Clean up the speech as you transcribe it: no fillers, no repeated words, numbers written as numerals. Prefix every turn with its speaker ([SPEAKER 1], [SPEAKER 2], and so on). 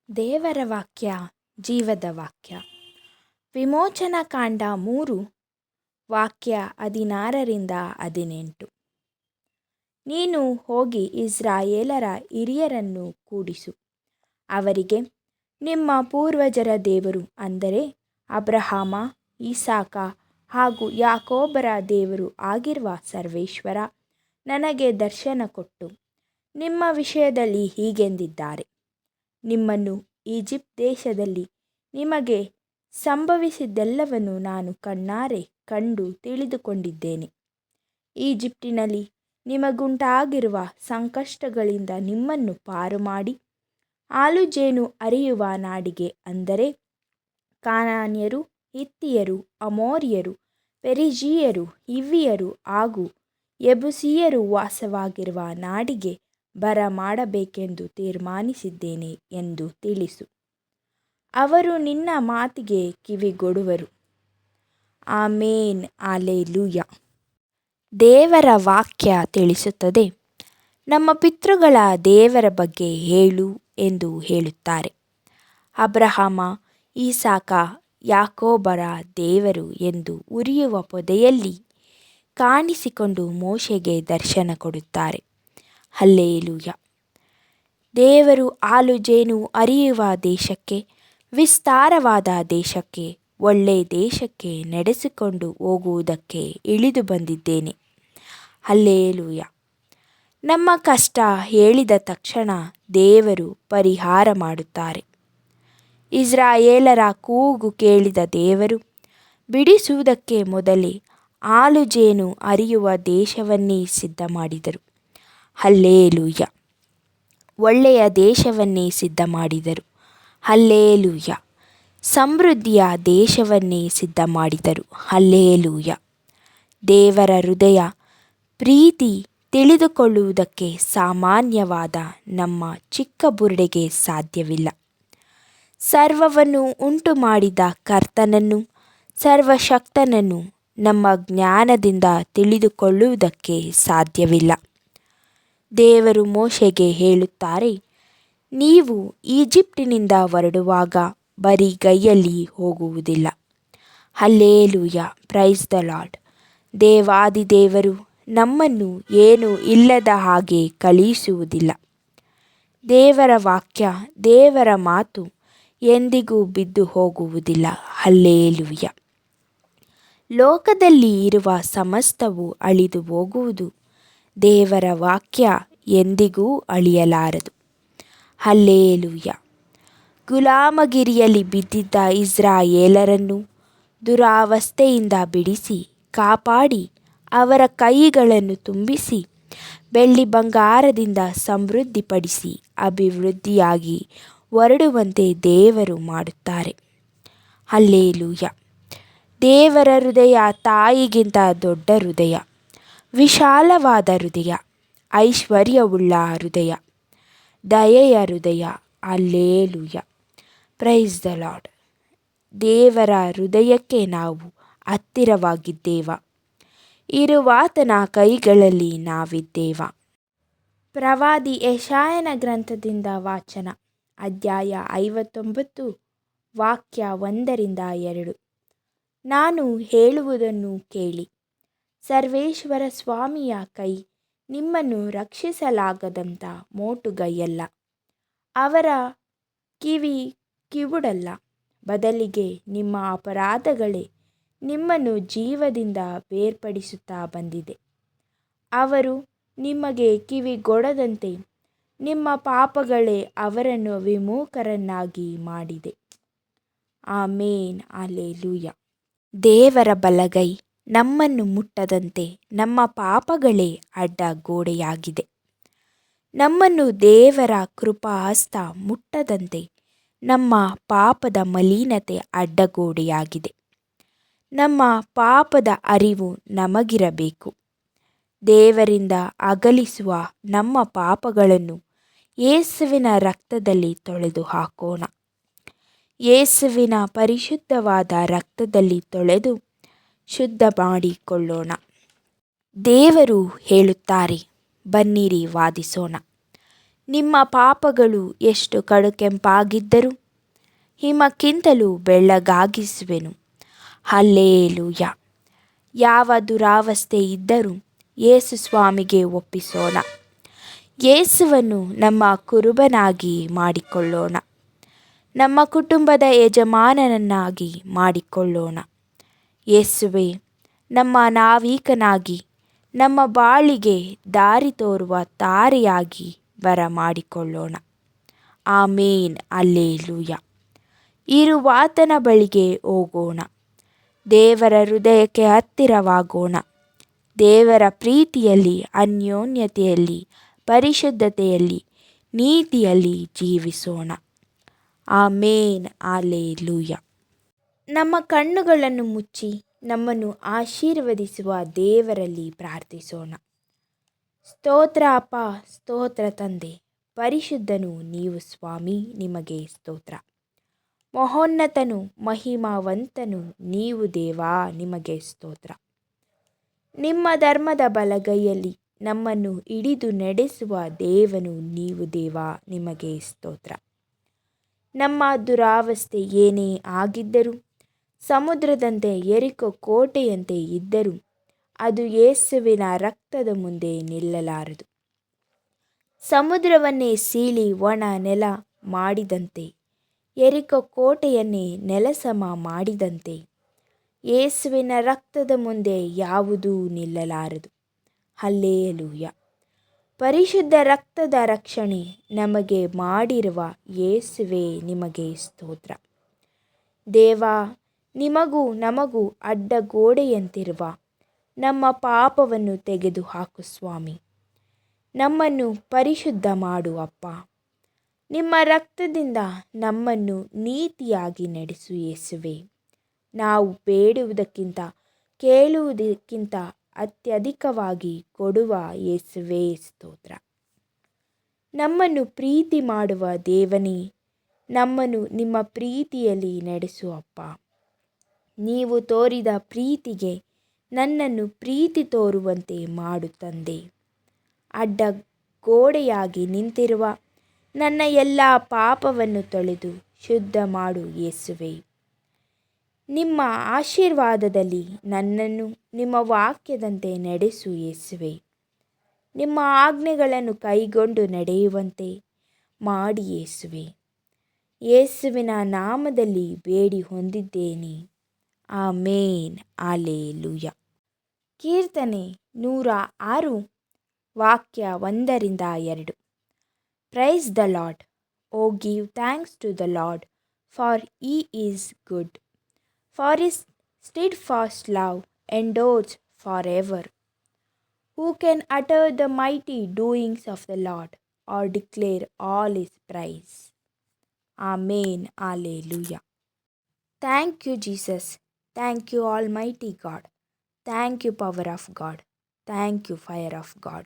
[SPEAKER 1] ದೇವರ ವಾಕ್ಯ ಜೀವದ ವಾಕ್ಯ. ವಿಮೋಚನಾ ಕಾಂಡ 3 ವಾಕ್ಯ 16-18. ನೀನು ಹೋಗಿ ಇಸ್ರಾಯೇಲರ ಹಿರಿಯರನ್ನು ಕೂಡಿಸು, ಅವರಿಗೆ ನಿಮ್ಮ ಪೂರ್ವಜರ ದೇವರು, ಅಂದರೆ ಅಬ್ರಹಾಮ, ಇಸಾಕ ಹಾಗೂ ಯಾಕೋಬರ ದೇವರು ಆಗಿರುವ ಸರ್ವೇಶ್ವರ ನನಗೆ ದರ್ಶನ ಕೊಟ್ಟು ನಿಮ್ಮ ವಿಷಯದಲ್ಲಿ ಹೀಗೆಂದಿದ್ದಾರೆ: ನಿಮ್ಮನ್ನು ಈಜಿಪ್ಟ್ ದೇಶದಲ್ಲಿ ನಿಮಗೆ ಸಂಭವಿಸಿದ್ದೆಲ್ಲವನ್ನು ನಾನು ಕಣ್ಣಾರೆ ಕಂಡು ತಿಳಿದುಕೊಂಡಿದ್ದೇನೆ. ಈಜಿಪ್ಟಿನಲ್ಲಿ ನಿಮಗುಂಟಾಗಿರುವ ಸಂಕಷ್ಟಗಳಿಂದ ನಿಮ್ಮನ್ನು ಪಾರುಮಾಡಿ ಹಾಲು ಜೇನು ಹರಿಯುವ ನಾಡಿಗೆ, ಅಂದರೆ ಕಾನಾನ್ಯರು, ಹಿತ್ತಿಯರು, ಅಮೋರಿಯರು, ಪೆರಿಜೀಯರು, ಹಿವ್ವಿಯರು ಹಾಗೂ ಯೆಬೂಸಿಯರು ವಾಸವಾಗಿರುವ ನಾಡಿಗೆ ಬರಮಾಡಬೇಕೆಂದು ತೀರ್ಮಾನಿಸಿದ್ದೇನೆ ಎಂದು ತಿಳಿಸು. ಅವರು ನಿನ್ನ ಮಾತಿಗೆ ಕಿವಿಗೊಡುವರು. ಆಮೇನ್. ಹಲ್ಲೆಲೂಯಾ. ದೇವರ ವಾಕ್ಯ ತಿಳಿಸುತ್ತದೆ, ನಮ್ಮ ಪಿತೃಗಳ ದೇವರ ಬಗ್ಗೆ ಹೇಳು ಎಂದು ಹೇಳುತ್ತಾರೆ. ಅಬ್ರಹಾಮ, ಇಸಾಕ, ಯಾಕೋಬರ ದೇವರು ಎಂದು ಉರಿಯುವ ಪೊದೆಯಲ್ಲಿ ಕಾಣಿಸಿಕೊಂಡು ಮೋಶೆಗೆ ದರ್ಶನ ಕೊಡುತ್ತಾರೆ. ಹಲ್ಲೆಲೂಯಾ. ದೇವರು ಹಾಲು ಜೇನು ಹರಿಯುವ ದೇಶಕ್ಕೆ, ವಿಸ್ತಾರವಾದ ದೇಶಕ್ಕೆ, ಒಳ್ಳೆಯ ದೇಶಕ್ಕೆ ನಡೆಸಿಕೊಂಡು ಹೋಗುವುದಕ್ಕೆ ಇಳಿದು ಬಂದಿದ್ದೇನೆ. ಹಲ್ಲೆಲೂಯಾ. ನಮ್ಮ ಕಷ್ಟ ಹೇಳಿದ ತಕ್ಷಣ ದೇವರು ಪರಿಹಾರ ಮಾಡುತ್ತಾರೆ. ಇಸ್ರಾಯೇಲರ ಕೂಗು ಕೇಳಿದ ದೇವರು ಬಿಡಿಸುವುದಕ್ಕೆ ಮೊದಲೇ ಹಾಲು ಜೇನು ಹರಿಯುವ ದೇಶವನ್ನೇ ಸಿದ್ಧ ಮಾಡಿದರು. ಹಲ್ಲೆಲೂಯಾ. ಒಳ್ಳೆಯ ದೇಶವನ್ನೇ ಸಿದ್ಧ ಮಾಡಿದರು. ಹಲ್ಲೆಲೂಯಾ. ಸಮೃದ್ಧಿಯ ದೇಶವನ್ನೇ ಸಿದ್ಧ ಮಾಡಿದರು. ಹಲ್ಲೆಲೂಯಾ. ದೇವರ ಹೃದಯ ಪ್ರೀತಿ ತಿಳಿದುಕೊಳ್ಳುವುದಕ್ಕೆ ಸಾಮಾನ್ಯವಾದ ನಮ್ಮ ಚಿಕ್ಕ ಬುರುಡೆಗೆ ಸಾಧ್ಯವಿಲ್ಲ. ಸರ್ವವನ್ನು ಉಂಟು ಮಾಡಿದ ಕರ್ತನನ್ನು, ಸರ್ವಶಕ್ತನನ್ನು ನಮ್ಮ ಜ್ಞಾನದಿಂದ ತಿಳಿದುಕೊಳ್ಳುವುದಕ್ಕೆ ಸಾಧ್ಯವಿಲ್ಲ. ದೇವರು ಮೋಶೆಗೆ ಹೇಳುತ್ತಾರೆ, ನೀವು ಈಜಿಪ್ಟಿನಿಂದ ಹೊರಡುವಾಗ ಬರಿಗೈಯಲ್ಲಿ ಹೋಗುವುದಿಲ್ಲ. ಹಲ್ಲೆಲೂಯಾ. Praise the lord. ದೇವಾದಿದೇವರು ನಮ್ಮನ್ನು ಏನೂ ಇಲ್ಲದ ಹಾಗೆ ಕಳುಹಿಸುವುದಿಲ್ಲ. ದೇವರ ವಾಕ್ಯ, ದೇವರ ಮಾತು ಎಂದಿಗೂ ಬಿದ್ದು ಹೋಗುವುದಿಲ್ಲ. ಹಲ್ಲೆಲೂಯಾ. ಲೋಕದಲ್ಲಿ ಇರುವ ಸಮಸ್ತವು ಅಳಿದು ಹೋಗುವುದು, ದೇವರ ವಾಕ್ಯ ಎಂದಿಗೂ ಅಳಿಯಲಾರದು. ಹಲ್ಲೆಲೂಯಾ. ಗುಲಾಮಗಿರಿಯಲ್ಲಿ ಬಿದ್ದಿದ್ದ ಇಸ್ರಾಯೇಲರನ್ನು ದುರಾವಸ್ಥೆಯಿಂದ ಬಿಡಿಸಿ ಕಾಪಾಡಿ, ಅವರ ಕೈಗಳನ್ನು ತುಂಬಿಸಿ ಬೆಳ್ಳಿ ಬಂಗಾರದಿಂದ ಸಮೃದ್ಧಿಪಡಿಸಿ ಅಭಿವೃದ್ಧಿಯಾಗಿ ಹೊರಡುವಂತೆ ದೇವರು ಮಾಡುತ್ತಾರೆ. ಹಲ್ಲೆಲೂಯಾ. ದೇವರ ಹೃದಯ ತಾಯಿಗಿಂತ ದೊಡ್ಡ ಹೃದಯ, ವಿಶಾಲವಾದ ಹೃದಯ, ಐಶ್ವರ್ಯವುಳ್ಳ ಹೃದಯ, ದಯೆಯ ಹೃದಯ. ಹಲ್ಲೆಲೂಯಾ. Praise the lord. ದೇವರ ಹೃದಯಕ್ಕೆ ನಾವು ಹತ್ತಿರವಾಗಿದ್ದೇವ, ಇರುವಾತನ ಕೈಗಳಲ್ಲಿ ನಾವಿದ್ದೇವ. ಪ್ರವಾದಿ ಯೆಶಾಯನ ಗ್ರಂಥದಿಂದ ವಾಚನ. ಅಧ್ಯಾಯ 59 ವಾಕ್ಯ 1-2. ನಾನು ಹೇಳುವುದನ್ನು ಕೇಳಿ, ಸರ್ವೇಶ್ವರ ಸ್ವಾಮಿಯ ಕೈ ನಿಮ್ಮನ್ನು ರಕ್ಷಿಸಲಾಗದಂಥ ಮೋಟುಗೈಯಲ್ಲ, ಅವರ ಕಿವಿ ಕಿವುಡಲ್ಲ. ಬದಲಿಗೆ ನಿಮ್ಮ ಅಪರಾಧಗಳೇ ನಿಮ್ಮನ್ನು ಜೀವದಿಂದ ಬೇರ್ಪಡಿಸುತ್ತಾ ಬಂದಿದೆ. ಅವರು ನಿಮಗೆ ಕಿವಿಗೊಡದಂತೆ ನಿಮ್ಮ ಪಾಪಗಳೇ ಅವರನ್ನು ವಿಮುಖರನ್ನಾಗಿ ಮಾಡಿದೆ. ಆಮೇನ್. ಹಲ್ಲೆಲೂಯಾ. ದೇವರ ಬಲಗೈ ನಮ್ಮನ್ನು ಮುಟ್ಟದಂತೆ ನಮ್ಮ ಪಾಪಗಳೇ ಅಡ್ಡ ಗೋಡೆಯಾಗಿದೆ. ನಮ್ಮನ್ನು ದೇವರ ಕೃಪಾಹಸ್ತ ಮುಟ್ಟದಂತೆ ನಮ್ಮ ಪಾಪದ ಮಲಿನತೆ ಅಡ್ಡಗೋಡೆಯಾಗಿದೆ. ನಮ್ಮ ಪಾಪದ ಅರಿವು ನಮಗಿರಬೇಕು. ದೇವರಿಂದ ಅಗಲಿಸುವ ನಮ್ಮ ಪಾಪಗಳನ್ನು ಯೇಸುವಿನ ರಕ್ತದಲ್ಲಿ ತೊಳೆದು ಹಾಕೋಣ. ಯೇಸುವಿನ ಪರಿಶುದ್ಧವಾದ ರಕ್ತದಲ್ಲಿ ತೊಳೆದು ಶುದ್ಧ ಮಾಡಿಕೊಳ್ಳೋಣ. ದೇವರು ಹೇಳುತ್ತಾರೆ, ಬನ್ನಿರಿ ವಾದಿಸೋಣ. ನಿಮ್ಮ ಪಾಪಗಳು ಎಷ್ಟು ಕಡುಕೆಂಪಾಗಿದ್ದರೂ ಹಿಮಕ್ಕಿಂತಲೂ ಬೆಳ್ಳಗಾಗಿಸುವೆನು. ಹಲ್ಲೇಲೂಯ. ಯಾವ ದುರಾವಸ್ಥೆ ಇದ್ದರೂ ಯೇಸು ಸ್ವಾಮಿಗೆ ಒಪ್ಪಿಸೋಣ. ಯೇಸುವನ್ನು ನಮ್ಮ ಕುರುಬನಾಗಿ ಮಾಡಿಕೊಳ್ಳೋಣ. ನಮ್ಮ ಕುಟುಂಬದ ಯಜಮಾನನನ್ನಾಗಿ ಮಾಡಿಕೊಳ್ಳೋಣ. ಯೇಸುವೇ ನಮ್ಮ ನಾವಿಕನಾಗಿ, ನಮ್ಮ ಬಾಳಿಗೆ ದಾರಿ ತೋರುವ ತಾರೆಯಾಗಿ ಬರಮಾಡಿಕೊಳ್ಳೋಣ. ಆಮೇನ್. ಹಲ್ಲೇಲೂಯ. ಇರುವಾತನ ಬಳಿಗೆ ಹೋಗೋಣ. ದೇವರ ಹೃದಯಕ್ಕೆ ಹತ್ತಿರವಾಗೋಣ. ದೇವರ ಪ್ರೀತಿಯಲ್ಲಿ, ಅನ್ಯೋನ್ಯತೆಯಲ್ಲಿ, ಪರಿಶುದ್ಧತೆಯಲ್ಲಿ, ನೀತಿಯಲ್ಲಿ ಜೀವಿಸೋಣ. ಆಮೇನ್. ಹಲ್ಲೇಲೂಯ. ನಮ್ಮ ಕಣ್ಣುಗಳನ್ನು ಮುಚ್ಚಿ ನಮ್ಮನ್ನು ಆಶೀರ್ವದಿಸುವ ದೇವರಲ್ಲಿ ಪ್ರಾರ್ಥಿಸೋಣ. ಸ್ತೋತ್ರ ಅಪ್ಪ, ಸ್ತೋತ್ರ ತಂದೆ, ಪರಿಶುದ್ಧನು ನೀವು ಸ್ವಾಮಿ, ನಿಮಗೆ ಸ್ತೋತ್ರ. ಮಹೋನ್ನತನು, ಮಹಿಮಾವಂತನು ನೀವು ದೇವಾ, ನಿಮಗೆ ಸ್ತೋತ್ರ. ನಿಮ್ಮ ಧರ್ಮದ ಬಲಗೈಯಲ್ಲಿ ನಮ್ಮನ್ನು ಹಿಡಿದು ನಡೆಸುವ ದೇವನು ನೀವು ದೇವಾ, ನಿಮಗೆ ಸ್ತೋತ್ರ. ನಮ್ಮ ದುರಾವಸ್ಥೆ ಏನೇ ಆಗಿದ್ದರೂ, ಸಮುದ್ರದಂತೆ ಯೆರಿಕೋ ಕೋಟೆಯಂತೆ ಇದ್ದರೂ ಅದು ಯೇಸುವಿನ ರಕ್ತದ ಮುಂದೆ ನಿಲ್ಲಲಾರದು. ಸಮುದ್ರವನ್ನೇ ಸೀಳಿ ಒಣ ನೆಲ ಮಾಡಿದಂತೆ, ಯೆರಿಕೋ ಕೋಟೆಯನ್ನೇ ನೆಲಸಮ ಮಾಡಿದಂತೆ, ಯೇಸುವಿನ ರಕ್ತದ ಮುಂದೆ ಯಾವುದೂ ನಿಲ್ಲಲಾರದು. ಹಲ್ಲೇಲೂಯ. ಪರಿಶುದ್ಧ ರಕ್ತದ ರಕ್ಷಣೆ ನಮಗೆ ಮಾಡಿರುವ ಯೇಸುವೇ, ನಿಮಗೆ ಸ್ತೋತ್ರ. ದೇವಾ, ನಿಮಗೂ ನಮಗೂ ಅಡ್ಡಗೋಡೆಯಂತಿರುವ ನಮ್ಮ ಪಾಪವನ್ನು ತೆಗೆದುಹಾಕು ಸ್ವಾಮಿ. ನಮ್ಮನ್ನು ಪರಿಶುದ್ಧ ಮಾಡು ಅಪ್ಪ. ನಿಮ್ಮ ರಕ್ತದಿಂದ ನಮ್ಮನ್ನು ನೀತಿಯಾಗಿ ನಡೆಸು ಯೇಸುವೇ. ನಾವು ಬೇಡುವುದಕ್ಕಿಂತ ಕೇಳುವುದಕ್ಕಿಂತ ಅತ್ಯಧಿಕವಾಗಿ ಕೊಡುವ ಯೇಸುವೇ ಸ್ತೋತ್ರ. ನಮ್ಮನ್ನು ಪ್ರೀತಿ ಮಾಡುವ ದೇವನೇ, ನಮ್ಮನ್ನು ನಿಮ್ಮ ಪ್ರೀತಿಯಲ್ಲಿ ನಡೆಸು ಅಪ್ಪ. ನೀವು ತೋರಿದ ಪ್ರೀತಿಗೆ ನನ್ನನ್ನು ಪ್ರೀತಿ ತೋರುವಂತೆ ಮಾಡು ತಂದೆ. ಅಡ್ಡ ಗೋಡೆಯಾಗಿ ನಿಂತಿರುವ ನನ್ನ ಎಲ್ಲ ಪಾಪವನ್ನು ತೊಳೆದು ಶುದ್ಧ ಮಾಡು ಯೇಸುವೇ. ನಿಮ್ಮ ಆಶೀರ್ವಾದದಲ್ಲಿ ನನ್ನನ್ನು ನಿಮ್ಮ ವಾಕ್ಯದಂತೆ ನಡೆಸು ಯೇಸುವೇ. ನಿಮ್ಮ ಆಜ್ಞೆಗಳನ್ನು ಕೈಗೊಂಡು ನಡೆಯುವಂತೆ ಮಾಡಿ ಯೇಸುವೇ. ಯೇಸುವಿನ ನಾಮದಲ್ಲಿ ಬೇಡಿ ಹೊಂದಿದ್ದೇನೆ. ಆಮೇನ್. ಹಲ್ಲೇಲೂಯ. ಕೀರ್ತನೆ 106 ವಾಕ್ಯ 1-2. Praise the Lord. O give thanks to the Lord, for he is good, for his steadfast love endures forever. Who can utter the mighty doings of the Lord, or declare all his praise? Amen. Hallelujah. Thank you, Jesus. Thank you, Almighty God. Thank you, power of God. Thank you, fire of God.